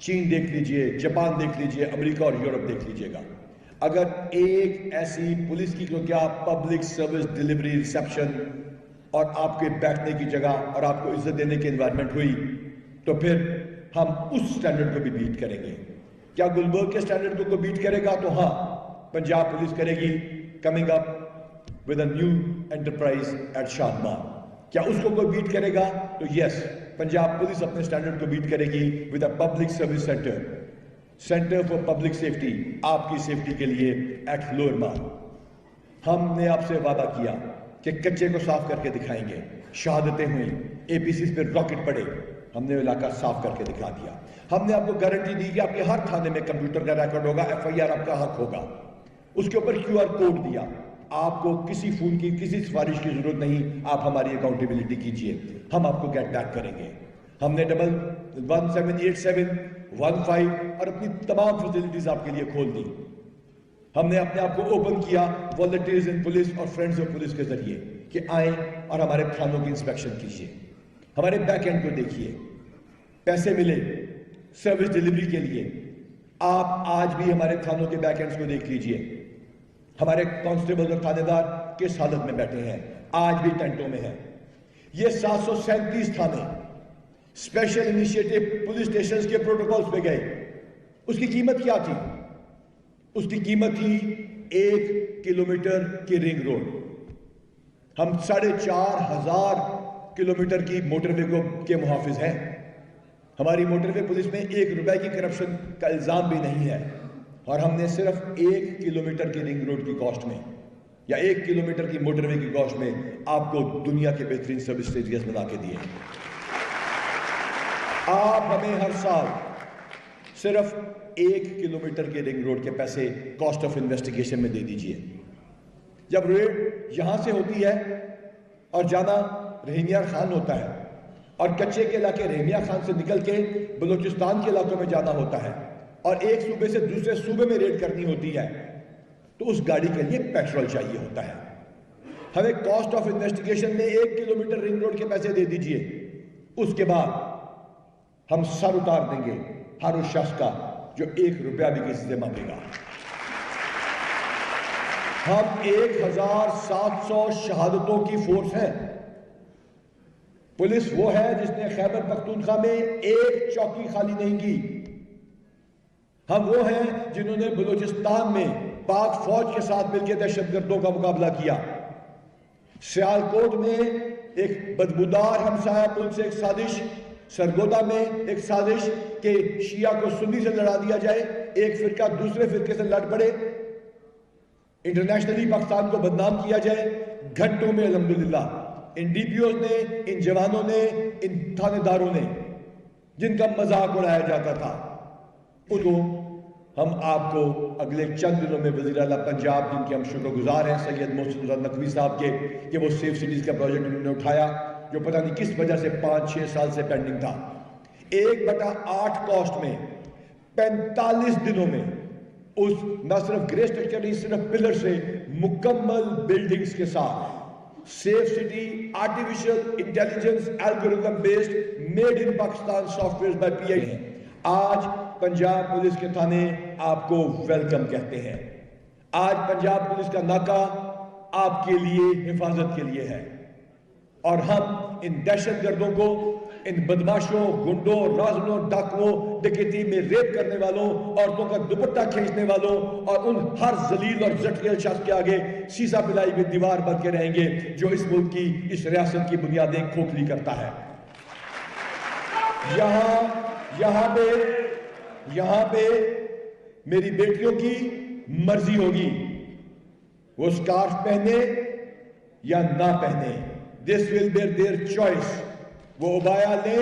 چین دیکھ لیجئے، جاپان دیکھ لیجئے، امریکہ اور یورپ دیکھ لیجئے گا، اگر ایک ایسی پولیس کی کیا پبلک سروس ڈیلیوری ریسیپشن اور آپ کے بیٹھنے کی جگہ اور آپ کو عزت دینے کی انوائرمنٹ ہوئی تو پھر ہم اس سٹینڈرڈ کو بھی بیٹ کریں گے۔ کیا گلبرگ کے سٹینڈرڈ کو بیٹ کرے گا؟ تو ہاں، پنجاب پولیس کرے گی coming up with a new enterprise at Shadman. کیا اس کو کوئی بیٹ کرے گا؟ تو یس، پنجاب پولیس اپنے سٹینڈرڈ کو بیٹ کرے گی with a public service centre for public safety, آپ کی سیفٹی کے لیے ایٹ لوئر مال۔ ہم نے آپ سے وعدہ کیا کہ کچے کو صاف کر کے دکھائیں گے، شہادتیں ہوئیں، اے پی سیز پہ راکٹ پڑے، ہم نے علاقہ صاف کر کے دکھا دیا۔ ہم نے آپ کو گارنٹی دی کہ آپ کے ہر تھانے میں کمپیوٹر کا ریکارڈ ہوگا، ایف آئی آر آپ کا حق ہوگا، اس کے اوپر کیو آر کوڈ دیا، آپ کو کسی فون کی کسی سفارش کی ضرورت نہیں، آپ ہماری اکاؤنٹیبلٹی کیجئے، ہم آپ کو گیٹ بیک کریں گے۔ ہم نے 1787 15 اور اپنی تمام فیسلٹیز آپ کے لیے کھول دی۔ ہم نے اپنے آپ کو اوپن کیا والنٹیئرز ان پولیس اور فرینڈز آف پولیس کے ذریعے کہ آئیں اور ہمارے تھانوں کی انسپیکشن کیجئے، ہمارے بیک اینڈ کو دیکھیے، پیسے ملے سروس ڈیلیوری کے لیے۔ آپ آج بھی ہمارے تھانوں کے بیک اینڈز کو دیکھ لیجئے، ہمارے کانسٹیبل اور تھانے دار کس حالت میں بیٹھے ہیں، آج بھی ٹینٹوں میں ہیں۔ یہ 737 تھانے اسپیشل انیشیٹو پولیس اسٹیشنز کے پروٹوکولز پہ گئے۔ اس کی قیمت کیا تھی؟ اس کی قیمت تھی 1 کلومیٹر کی رنگ روڈ۔ ہم 4,500 کلومیٹر کی موٹر وے کے محافظ ہیں۔ ہماری موٹر وے پولیس میں 1 روپے کی کرپشن کا الزام بھی نہیں ہے، اور ہم نے صرف 1 کلومیٹر کی رنگ روڈ کی کاسٹ میں یا 1 کلومیٹر کی موٹر وے کی کاسٹ میں آپ کو دنیا کے بہترین سروس ایریاز بنا کے دیے۔ آپ ہمیں ہر سال صرف 1 کلومیٹر کے رنگ روڈ کے پیسے کاسٹ آف انویسٹیگیشن میں دے دیجئے۔ جب ریڈ یہاں سے ہوتی ہے اور جانا رحیمیار خان ہوتا ہے، اور کچے کے علاقے رحیمیار خان سے نکل کے بلوچستان کے علاقوں میں جانا ہوتا ہے، اور ایک صوبے سے دوسرے صوبے میں ریڈ کرنی ہوتی ہے، تو اس گاڑی کے لیے پیٹرول چاہیے ہوتا ہے۔ ہمیں کاسٹ آف انویسٹیگیشن میں 1 کلومیٹر رنگ روڈ کے پیسے دے دیجئے، اس کے بعد ہم سر اتار دیں گے ہر اس شخص کا جو 1 روپیہ بھی کسی سے مانگے گا۔ ہم 1700 شہادتوں کی فورس ہیں۔ پولیس وہ ہے جس نے خیبر پختونخوا میں 1 چوکی خالی نہیں کی۔ ہم وہ ہیں جنہوں نے بلوچستان میں پاک فوج کے ساتھ مل کے دہشت گردوں کا مقابلہ کیا۔ سیالکوٹ میں ایک بدبودار ہمسایہ ملک سے ایک سازش، سرگودا میں ایک سازش کہ شیعہ کو سنی سے لڑا دیا جائے، ایک فرقہ دوسرے فرقے سے لڑ پڑے، انٹرنیشنلی پاکستان کو بدنام کیا جائے۔ گھنٹوں میں الحمدللہ ان ڈی پی اوز نے، ان جوانوں نے، ان تھانے داروں نے جن کا مذاق اڑایا جاتا تھا، ان کو ہم آپ کو اگلے چند دنوں میں وزیر اعلیٰ پنجاب، جن کے ہم شکر گزار ہیں سید محسن رضا نقوی صاحب کے، کہ وہ سیف سٹیز کا پروجیکٹ انہوں نے اٹھایا جو پتہ نہیں کس وجہ سے 5-6 سال سے پینڈنگ تھا۔ 1/8 کاسٹ میں 45 دنوں میں اس نہ صرف گرے اسٹرکچر نہیں، صرف پلر سے مکمل بلڈنگز کے ساتھ safe city artificial intelligence algorithm based made in Pakistan software by P I ہیں۔ آج پنجاب پولیس کے تھانے آپ کو ویلکم کہتے ہیں۔ آج پنجاب پولیس کا ناکہ آپ کے لیے حفاظت کے لیے ہے، اور ہم ان دہشت گردوں کو، ان بدماشوں، گنڈوں، رازنوں، ڈاکوؤں، ڈکیتی میں ریپ کرنے والوں، عورتوں کا دوپٹہ کھینچنے والوں، اور ان ہر ذلیل اور زٹکیل شخص کے آگے سیسا پلائی ہوئی دیوار بن کے رہیں گے جو اس ملک کی، اس ریاست کی بنیادیں کھوکھلی کرتا ہے۔ یہاں پہ میری بیٹیوں کی مرضی ہوگی، وہ سکارف پہنے یا نہ پہنے، this will be their choice، وہ عبایا لے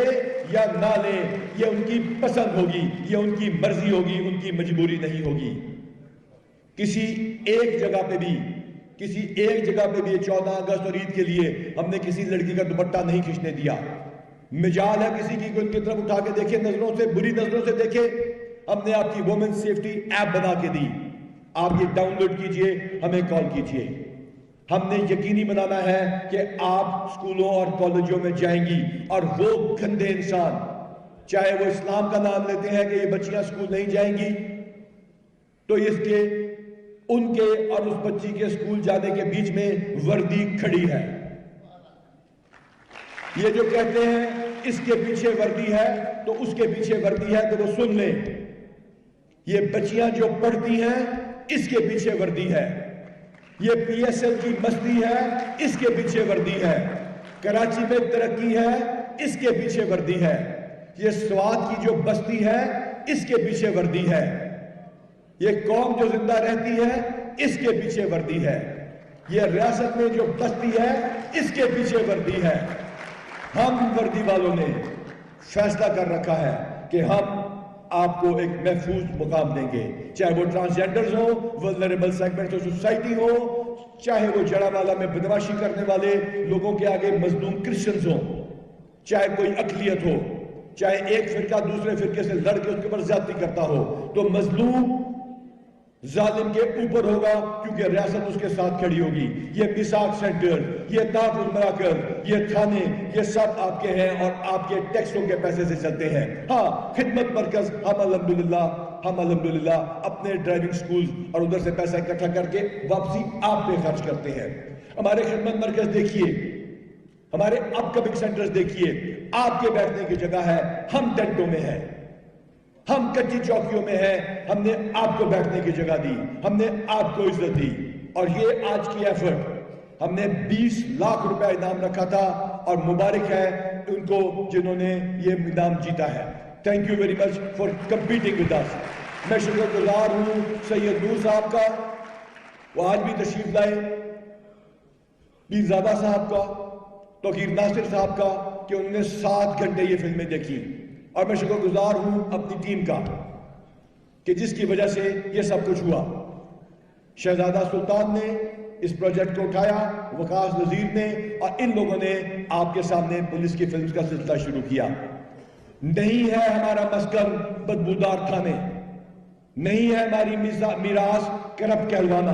یا نہ لے، یہ ان کی پسند ہوگی، یہ ان کی مرضی ہوگی، ان کی مجبوری نہیں ہوگی۔ کسی ایک جگہ پہ بھی 14 اگست اور عید کے لیے ہم نے کسی لڑکی کا دوپٹہ نہیں کھینچنے دیا۔ مجال ہے کسی کی ان کی طرف اٹھا کے دیکھے، نظروں سے، بری نظروں سے دیکھے، ہم نے آپ کی وومن سیفٹی ایپ بنا کے دی، آپ یہ ڈاؤن لوڈ کیجئے، ہمیں کال کیجئے۔ ہم نے یقینی بنانا ہے کہ آپ سکولوں اور کالجوں میں جائیں گی اور وہ گندے انسان چاہے وہ اسلام کا نام لیتے ہیں کہ یہ بچیاں اسکول نہیں جائیں گی، تو اس کے ان کے اور اس بچی کے اسکول جانے کے بیچ میں وردی کھڑی ہے۔ یہ جو کہتے ہیں اس کے پیچھے وردی ہے تو اس کے پیچھے وردی ہے، تو وہ سن لیں، یہ بچیاں جو پڑھتی ہیں اس کے پیچھے وردی ہے، یہ پی ایس ایل کی مستی ہے اس کے پیچھے وردی ہے، کراچی میں ترقی ہے اس کے پیچھے وردی ہے، یہ سوات کی جو بستی ہے اس کے پیچھے وردی ہے، یہ قوم جو زندہ رہتی ہے اس کے پیچھے وردی ہے، یہ ریاست میں جو بستی ہے اس کے پیچھے وردی ہے۔ ہم وردی والوں نے فیصلہ کر رکھا ہے کہ ہم آپ کو ایک محفوظ مقام دیں گے، چاہے وہ ٹرانسجینڈرز ہوں، ولنریبل سیگمنٹ آف سوسائٹی ہو، چاہے وہ جڑاوالا میں بدماشی کرنے والے لوگوں کے آگے مظلوم کرسچنز ہوں، چاہے کوئی اقلیت ہو، چاہے ایک فرقہ دوسرے فرقے سے لڑ کے اس کے اوپر زیادتی کرتا ہو، تو مظلوم ظالم کے اوپر ہوگا کیونکہ ریاست اس کے ساتھ کھڑی ہوگی۔ یہ میثاق سینٹر، یہ تحفظ مراکز، یہ تھانے، یہ سب آپ کے ہیں اور آپ کے ٹیکسوں کے پیسے سے چلتے ہیں۔ ہاں، خدمت مرکز ہم الحمدللہ اپنے ڈرائیونگ سکولز اور ادھر سے پیسہ اکٹھا کر کے واپسی آپ پہ خرچ کرتے ہیں۔ ہمارے خدمت مرکز دیکھیے، ہمارے اپ کمنگ سینٹرز دیکھیے، آپ کے بیٹھنے کی جگہ ہے، ہم ٹینٹوں میں ہیں، ہم کچی چوکیوں میں ہیں، ہم نے آپ کو بیٹھنے کی جگہ دی، ہم نے آپ کو عزت دی، اور یہ آج کی ایفرٹ، ہم نے 20 لاکھ روپے انعام رکھا تھا اور مبارک ہے ان کو جنہوں نے یہ انعام جیتا ہے۔ Thank you very much for competing with us. میں شکر گزار ہوں سید نور صاحب کا، وہ آج بھی تشریف لائے، پیر زادہ صاحب کا، توقیر ناصر صاحب کا، کہ انہوں نے 7 گھنٹے یہ فلمیں دیکھی، اور میں شکر گزار ہوں اپنی ٹیم کا کہ جس کی وجہ سے یہ سب کچھ ہوا۔ شہزادہ سلطان نے اس پروجیکٹ کو اٹھایا، وقاص نذیر نے، اور ان لوگوں نے آپ کے سامنے پولیس کی فلمز کا سلسلہ شروع کیا۔ نہیں ہے ہمارا مسکن بدبودار تھانے، نہیں ہے ہماری میراث کرپٹ کہلوانا،